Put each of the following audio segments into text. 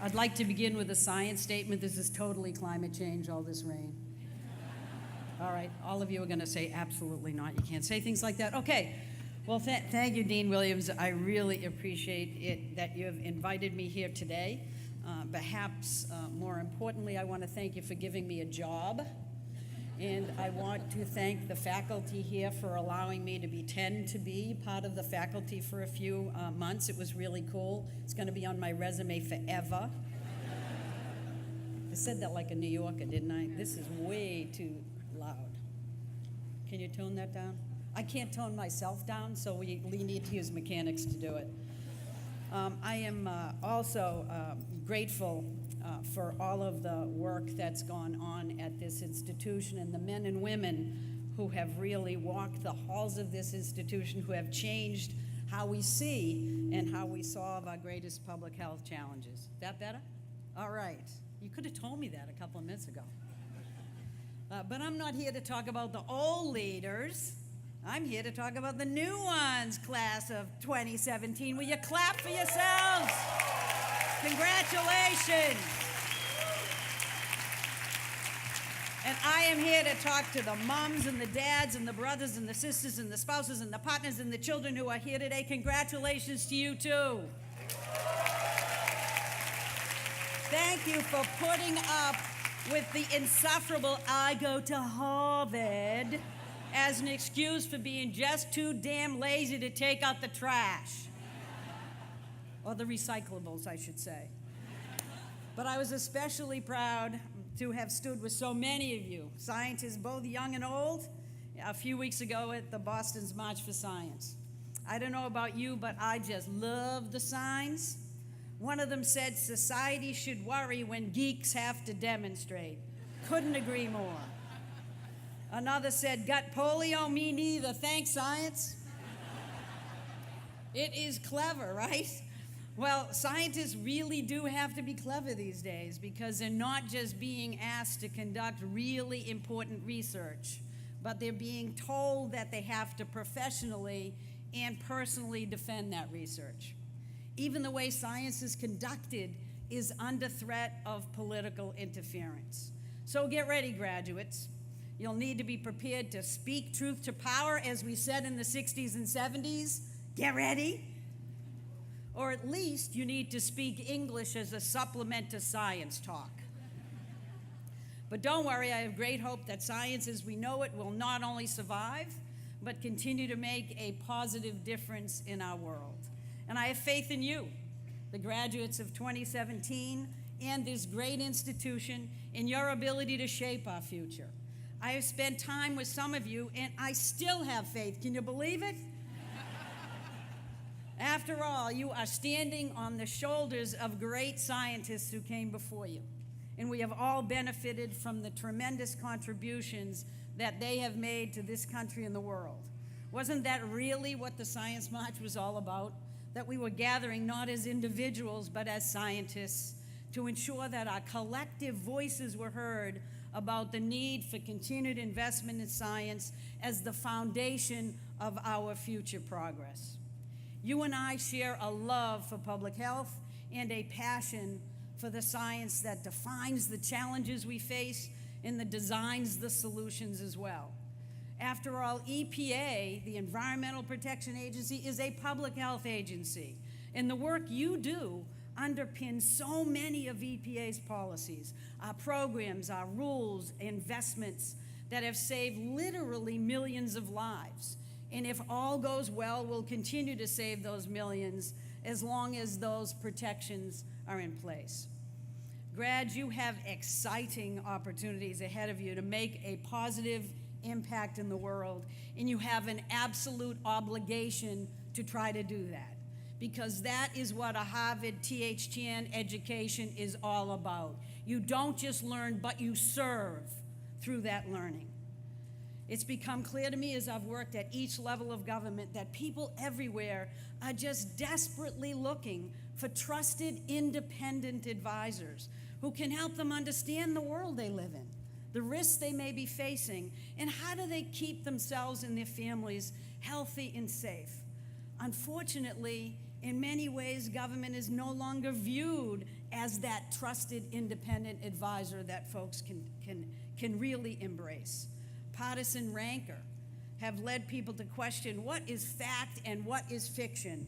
I'd like to begin with a science statement. This is totally climate change, all this rain. All right, all of you are going to say absolutely not. You can't say things like that. Okay, well, thank you, Dean Williams. I really appreciate it that you have invited me here today. Perhaps more importantly, I want to thank you for giving me a job. And I want to thank the faculty here for allowing me to be part of the faculty for a few months. It was really cool. It's going to be on my resume forever. I said that like a New Yorker, didn't I? This is way too loud. Can you tone that down? I can't tone myself down, so we need to use mechanics to do it. I am also grateful for all of the work that's gone on at this institution and the men and women who have really walked the halls of this institution, who have changed how we see and how we solve our greatest public health challenges. That better? All right. You could have told me that a couple of minutes ago. But I'm not here to talk about the old leaders. I'm here to talk about the new ones, class of 2017. Will you clap for yourselves? Congratulations. And I am here to talk to the moms and the dads and the brothers and the sisters and the spouses and the partners and the children who are here today. Congratulations to you too. Thank you for putting up with the insufferable "I go to Harvard" as an excuse for being just too damn lazy to take out the trash. Or the recyclables, I should say. But I was especially proud to have stood with so many of you, scientists both young and old, a few weeks ago at the Boston's March for Science. I don't know about you, but I just love the signs. One of them said, "Society should worry when geeks have to demonstrate." Couldn't agree more. Another said, "Got polio? Me neither. Thanks, science." It is clever, right? Well, scientists really do have to be clever these days because they're not just being asked to conduct really important research, but they're being told that they have to professionally and personally defend that research. Even the way science is conducted is under threat of political interference. So get ready, graduates. You'll need to be prepared to speak truth to power, as we said in the 60s and 70s. Get ready. Or at least you need to speak English as a supplement to science talk. But don't worry, I have great hope that science as we know it will not only survive, but continue to make a positive difference in our world. And I have faith in you, the graduates of 2017, and this great institution, in your ability to shape our future. I have spent time with some of you, and I still have faith. Can you believe it? After all, you are standing on the shoulders of great scientists who came before you, and we have all benefited from the tremendous contributions that they have made to this country and the world. Wasn't that really what the Science March was all about? That we were gathering not as individuals, but as scientists to ensure that our collective voices were heard about the need for continued investment in science as the foundation of our future progress. You and I share a love for public health and a passion for the science that defines the challenges we face and that designs the solutions as well. After all, EPA, the Environmental Protection Agency, is a public health agency, and the work you do underpins so many of EPA's policies, our programs, our rules, investments that have saved literally millions of lives. And if all goes well, we'll continue to save those millions as long as those protections are in place. Grads, you have exciting opportunities ahead of you to make a positive impact in the world, and you have an absolute obligation to try to do that, because that is what a Harvard THTN education is all about. You don't just learn, but you serve through that learning. It's become clear to me as I've worked at each level of government that people everywhere are just desperately looking for trusted, independent advisors who can help them understand the world they live in, the risks they may be facing, and how do they keep themselves and their families healthy and safe. Unfortunately, In many ways, government is no longer viewed as that trusted independent advisor that folks can really embrace. Partisan rancor have led people to question what is fact and what is fiction.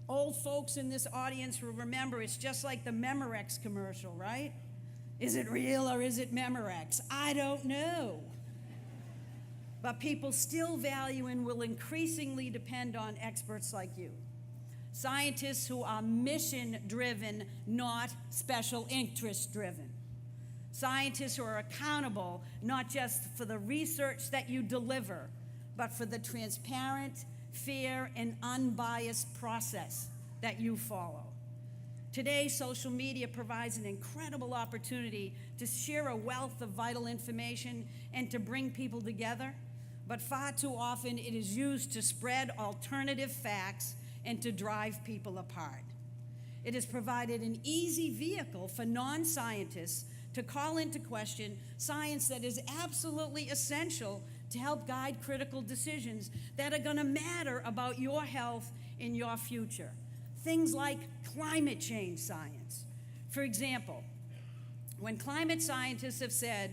Old folks in this audience will remember it's just like the Memorex commercial, right? Is it real or is it Memorex? I don't know. But people still value and will increasingly depend on experts like you. Scientists who are mission-driven, not special interest-driven. Scientists who are accountable not just for the research that you deliver, but for the transparent, fair, and unbiased process that you follow. Today, social media provides an incredible opportunity to share a wealth of vital information and to bring people together, but far too often it is used to spread alternative facts and to drive people apart. It has provided an easy vehicle for non-scientists to call into question science that is absolutely essential to help guide critical decisions that are going to matter about your health and your future. Things like climate change science. For example, when climate scientists have said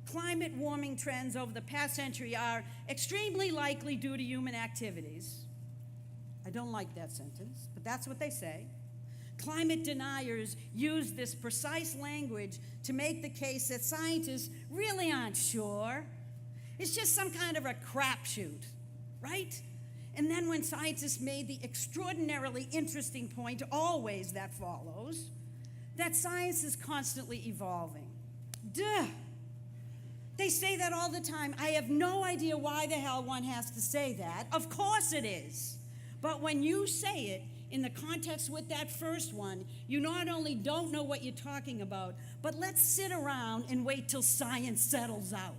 climate warming trends over the past century are extremely likely due to human activities, I don't like that sentence, but that's what they say. Climate deniers use this precise language to make the case that scientists really aren't sure. It's just some kind of a crapshoot, right? And then when scientists made the extraordinarily interesting point, always that follows, that science is constantly evolving. Duh! They say that all the time. I have no idea why the hell one has to say that. Of course it is. But when you say it in the context with that first one, you not only don't know what you're talking about, but let's sit around and wait till science settles out.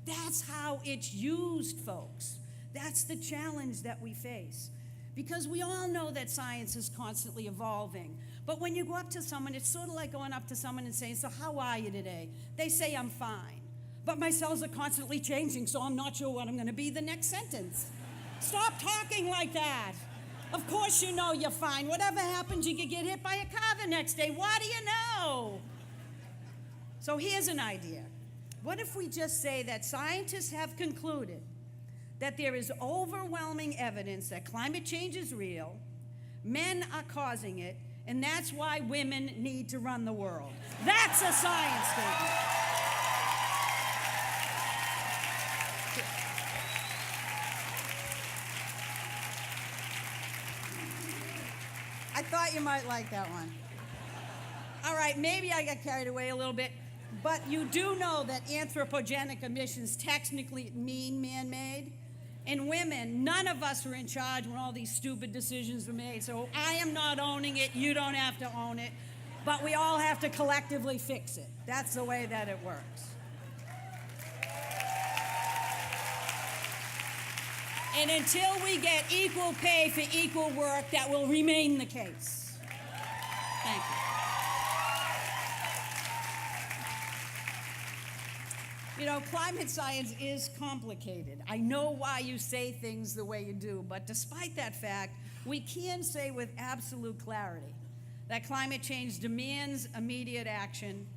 That's how it's used, folks. That's the challenge that we face. Because we all know that science is constantly evolving. But when you go up to someone, it's sort of like going up to someone and saying, so how are you today? They say, I'm fine. But my cells are constantly changing, so I'm not sure what I'm going to be the next sentence. Stop talking like that. Of course you know you're fine. Whatever happens, you could get hit by a car the next day. What do you know? So here's an idea. What if we just say that scientists have concluded that there is overwhelming evidence that climate change is real, men are causing it, and that's why women need to run the world. That's a science statement. I thought you might like that one. All right, maybe I got carried away a little bit, but you do know that anthropogenic emissions technically mean man-made. And women, none of us were in charge when all these stupid decisions were made, so I am not owning it, you don't have to own it, but we all have to collectively fix it. That's the way that it works. And until we get equal pay for equal work, that will remain the case. Thank you. You know, climate science is complicated. I know why you say things the way you do, but despite that fact, we can say with absolute clarity that climate change demands immediate action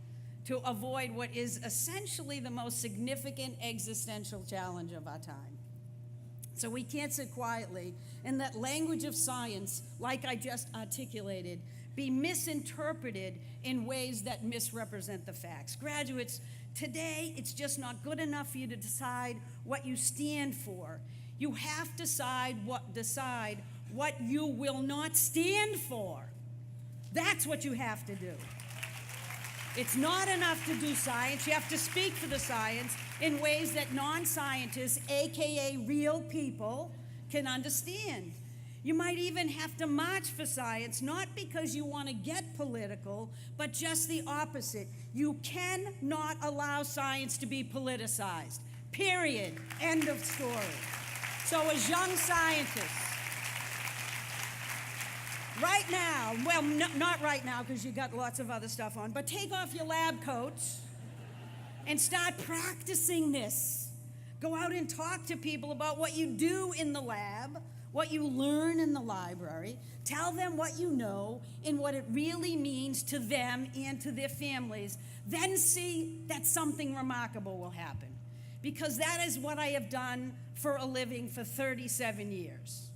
to avoid what is essentially the most significant existential challenge of our time. So we can't sit quietly and let language of science, like I just articulated, be misinterpreted in ways that misrepresent the facts. Graduates, today it's just not good enough for you to decide what you stand for. You have to decide what you will not stand for. That's what you have to do. It's not enough to do science. You have to speak for the science in ways that non-scientists, AKA real people, can understand. You might even have to march for science, not because you want to get political, but just the opposite. You cannot allow science to be politicized. Period. End of story. So as young scientists, right now, well, not right now because you got lots of other stuff on, but take off your lab coats and start practicing this. Go out and talk to people about what you do in the lab, what you learn in the library, tell them what you know and what it really means to them and to their families, then see that something remarkable will happen. Because that is what I have done for a living for 37 years.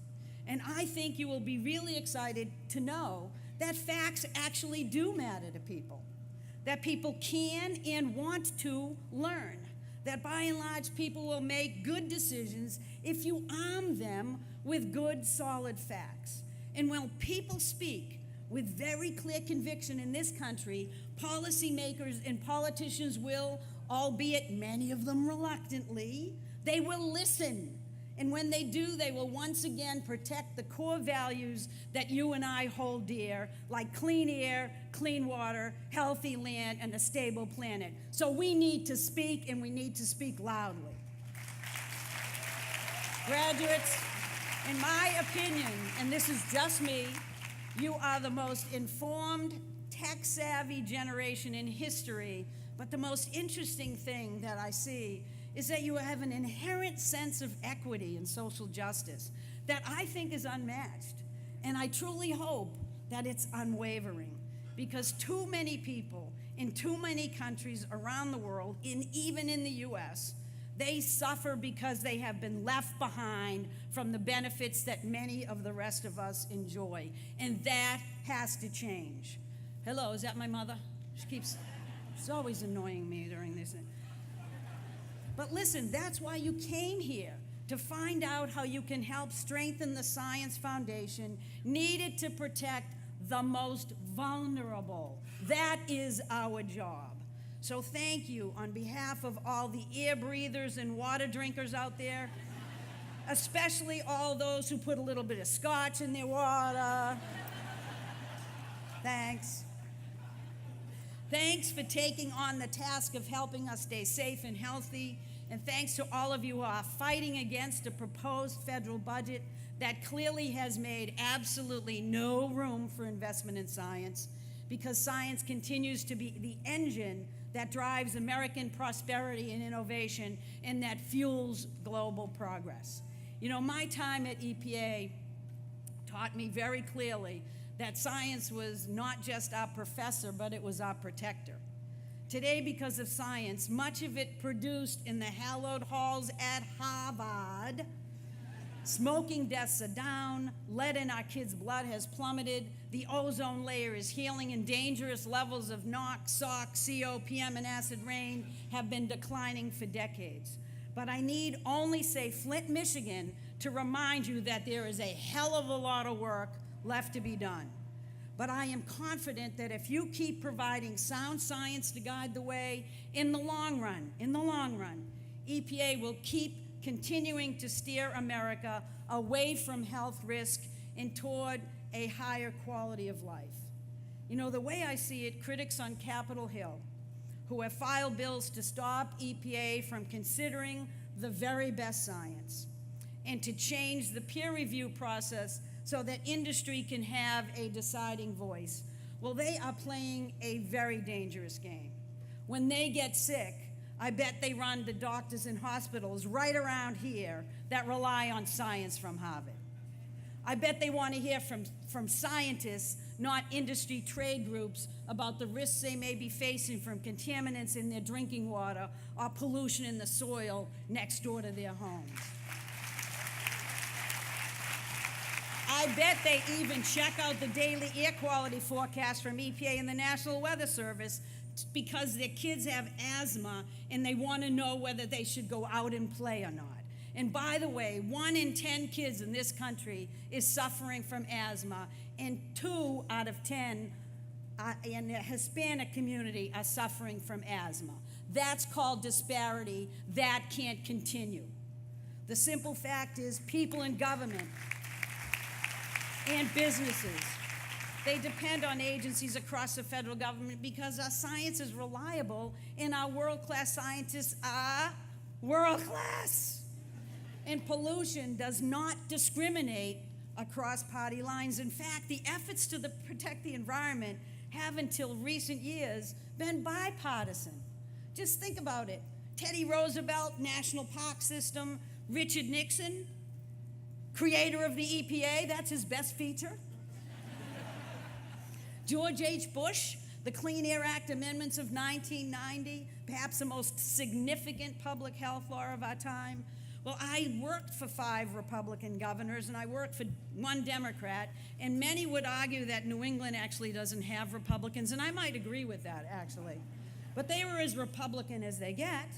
And I think you will be really excited to know that facts actually do matter to people, that people can and want to learn, that by and large people will make good decisions if you arm them with good, solid facts. And when people speak with very clear conviction in this country, policymakers and politicians will, albeit many of them reluctantly, they will listen. And when they do, they will once again protect the core values that you and I hold dear, like clean air, clean water, healthy land, and a stable planet. So we need to speak, and we need to speak loudly. Graduates, in my opinion, and this is just me, you are the most informed, tech-savvy generation in history, but the most interesting thing that I see is that you have an inherent sense of equity and social justice that I think is unmatched. And I truly hope that it's unwavering, because too many people in too many countries around the world, even in the US, they suffer because they have been left behind from the benefits that many of the rest of us enjoy. And that has to change. Hello, is that my mother? She's always annoying me during this. But listen, that's why you came here, to find out how you can help strengthen the science foundation needed to protect the most vulnerable. That is our job. So thank you on behalf of all the air breathers and water drinkers out there, especially all those who put a little bit of scotch in their water. Thanks. Thanks for taking on the task of helping us stay safe and healthy. And thanks to all of you who are fighting against a proposed federal budget that clearly has made absolutely no room for investment in science, because science continues to be the engine that drives American prosperity and innovation and that fuels global progress. You know, my time at EPA taught me very clearly that science was not just our professor, but it was our protector. Today, because of science, much of it produced in the hallowed halls at Harvard, smoking deaths are down, lead in our kids' blood has plummeted, the ozone layer is healing, and dangerous levels of NOx, SOx, CO, PM, and acid rain have been declining for decades. But I need only say Flint, Michigan, to remind you that there is a hell of a lot of work left to be done. But I am confident that if you keep providing sound science to guide the way, in the long run, EPA will keep continuing to steer America away from health risk and toward a higher quality of life. You know, the way I see it, critics on Capitol Hill who have filed bills to stop EPA from considering the very best science and to change the peer review process so that industry can have a deciding voice. Well, they are playing a very dangerous game. When they get sick, I bet they run to doctors and hospitals right around here that rely on science from Harvard. I bet they want to hear from scientists, not industry trade groups, about the risks they may be facing from contaminants in their drinking water or pollution in the soil next door to their homes. I bet they even check out the daily air quality forecast from EPA and the National Weather Service because their kids have asthma and they want to know whether they should go out and play or not. And by the way, 1 in 10 kids in this country is suffering from asthma, and 2 out of 10 in the Hispanic community are suffering from asthma. That's called disparity. That can't continue. The simple fact is people in government and businesses, they depend on agencies across the federal government because our science is reliable and our world-class scientists are world-class. And pollution does not discriminate across party lines. In fact, the efforts to protect the environment have until recent years been bipartisan. Just think about it. Teddy Roosevelt, National Park System, Richard Nixon, Creator of the EPA, that's his best feature. George H. Bush, the Clean Air Act amendments of 1990, perhaps the most significant public health law of our time. Well, I worked for 5 Republican governors, and I worked for 1 Democrat, and many would argue that New England actually doesn't have Republicans, and I might agree with that, actually. But they were as Republican as they get,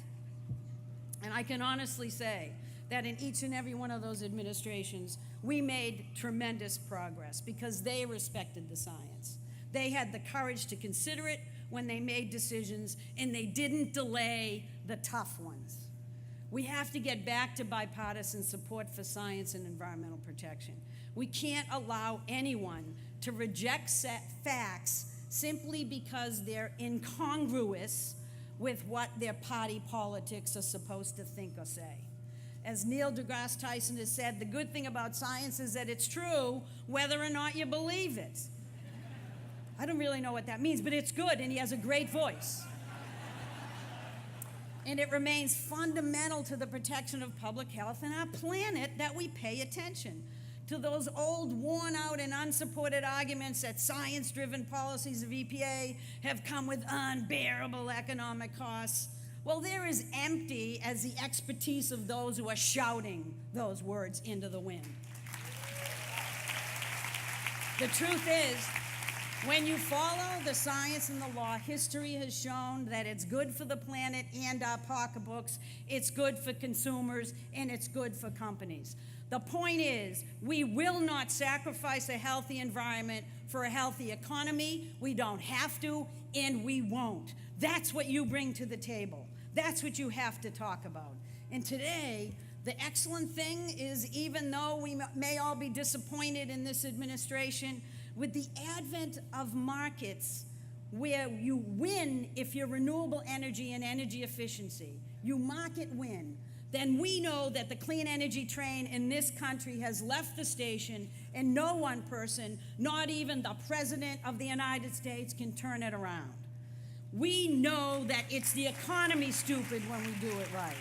and I can honestly say that in each and every one of those administrations, we made tremendous progress because they respected the science. They had the courage to consider it when they made decisions, and they didn't delay the tough ones. We have to get back to bipartisan support for science and environmental protection. We can't allow anyone to reject facts simply because they're incongruous with what their party politics are supposed to think or say. As Neil deGrasse Tyson has said, the good thing about science is that it's true whether or not you believe it. I don't really know what that means, but it's good, and he has a great voice. And it remains fundamental to the protection of public health and our planet that we pay attention to those old, worn-out, and unsupported arguments that science-driven policies of EPA have come with unbearable economic costs. Well, they're as empty as the expertise of those who are shouting those words into the wind. The truth is, when you follow the science and the law, history has shown that it's good for the planet and our pocketbooks, it's good for consumers, and it's good for companies. The point is, we will not sacrifice a healthy environment for a healthy economy. We don't have to, and we won't. That's what you bring to the table. That's what you have to talk about. And today, the excellent thing is, even though we may all be disappointed in this administration, with the advent of markets where you win if you're renewable energy and energy efficiency, you market win, then we know that the clean energy train in this country has left the station, and no one person, not even the President of the United States, can turn it around. We know that it's the economy, stupid, when we do it right.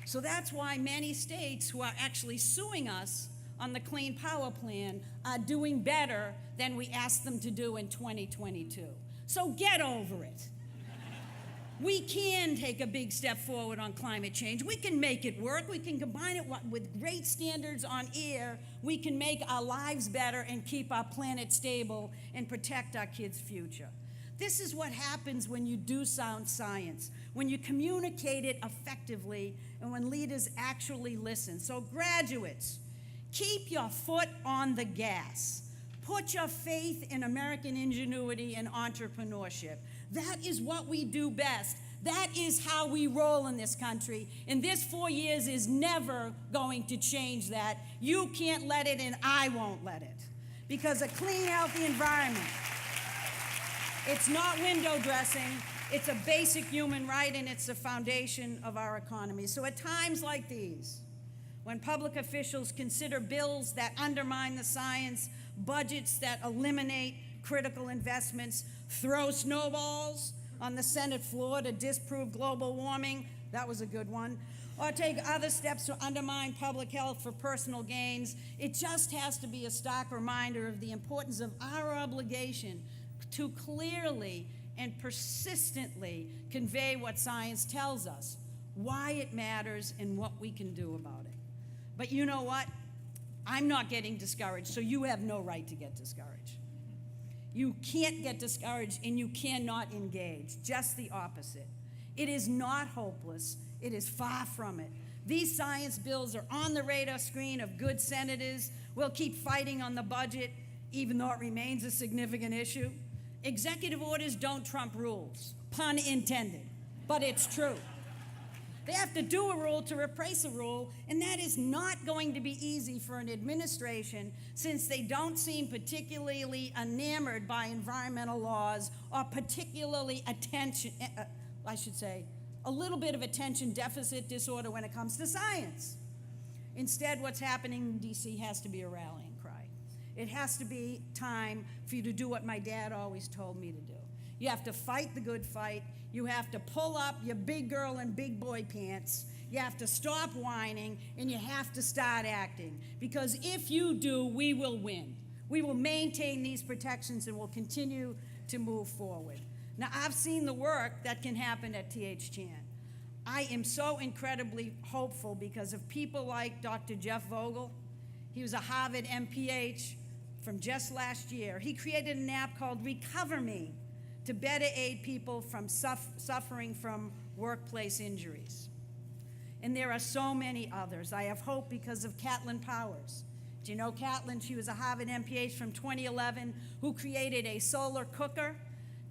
So that's why many states who are actually suing us on the Clean Power Plan are doing better than we asked them to do in 2022. So get over it. We can take a big step forward on climate change. We can make it work. We can combine it with great standards on air. We can make our lives better and keep our planet stable and protect our kids' future. This is what happens when you do sound science, when you communicate it effectively, and when leaders actually listen. So graduates, keep your foot on the gas. Put your faith in American ingenuity and entrepreneurship. That is what we do best. That is how we roll in this country. And this 4 years is never going to change that. You can't let it, and I won't let it. Because a clean, healthy environment, it's not window dressing. It's a basic human right, and it's the foundation of our economy. So at times like these, when public officials consider bills that undermine the science, budgets that eliminate critical investments, throw snowballs on the Senate floor to disprove global warming, that was a good one, or take other steps to undermine public health for personal gains, it just has to be a stark reminder of the importance of our obligation to clearly and persistently convey what science tells us, why it matters, and what we can do about it. But you know what? I'm not getting discouraged, so you have no right to get discouraged. You can't get discouraged, and you cannot engage. Just the opposite. It is not hopeless. It is far from it. These science bills are on the radar screen of good senators. We'll keep fighting on the budget, even though it remains a significant issue. Executive orders don't trump rules, pun intended, but it's true. They have to do a rule to replace a rule, and that is not going to be easy for an administration since they don't seem particularly enamored by environmental laws or particularly a little bit of attention deficit disorder when it comes to science. Instead, what's happening in D.C. has to be a rallying cry. It has to be time for you to do what my dad always told me to do. You have to fight the good fight. You have to pull up your big girl and big boy pants. You have to stop whining, and you have to start acting. Because if you do, we will win. We will maintain these protections and will continue to move forward. Now, I've seen the work that can happen at TH Chan. I am so incredibly hopeful because of people like Dr. Jeff Vogel. He was a Harvard MPH from just last year. He created an app called Recover Me to better aid people from suffering from workplace injuries. And there are so many others. I have hope because of Catlin Powers. Do you know Catlin? She was a Harvard MPH from 2011 who created a solar cooker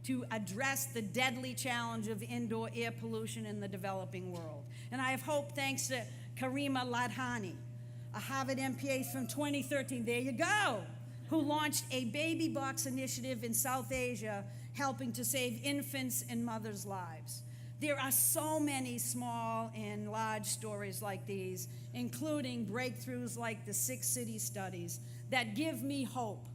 to address the deadly challenge of indoor air pollution in the developing world. And I have hope thanks to Karima Ladhani, a Harvard MPH from 2013, there you go, who launched a baby box initiative in South Asia helping to save infants and mothers' lives. There are so many small and large stories like these, including breakthroughs like the 6 city studies, that give me hope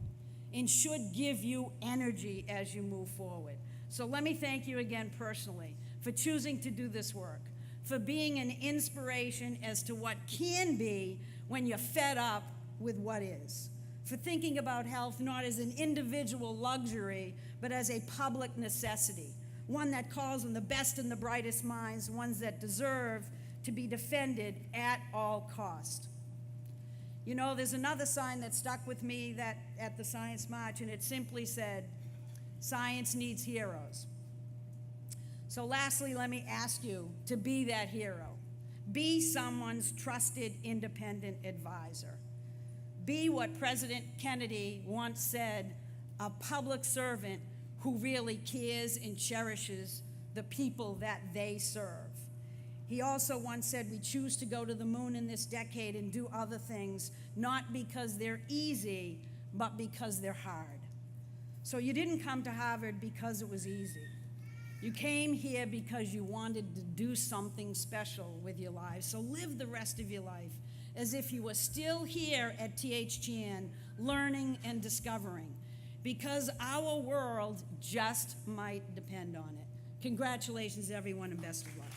and should give you energy as you move forward. So let me thank you again personally for choosing to do this work, for being an inspiration as to what can be when you're fed up with what is, for thinking about health not as an individual luxury, but as a public necessity, one that calls on the best and the brightest minds, ones that deserve to be defended at all cost. You know, there's another sign that stuck with me that at the Science March, and it simply said, "Science needs heroes." So lastly, let me ask you to be that hero. Be someone's trusted independent advisor. Be what President Kennedy once said, a public servant who really cares and cherishes the people that they serve. He also once said, we choose to go to the moon in this decade and do other things, not because they're easy, but because they're hard. So you didn't come to Harvard because it was easy. You came here because you wanted to do something special with your lives. So live the rest of your life as if you were still here at TH Chan, learning and discovering, because our world just might depend on it. Congratulations, everyone, and best of luck.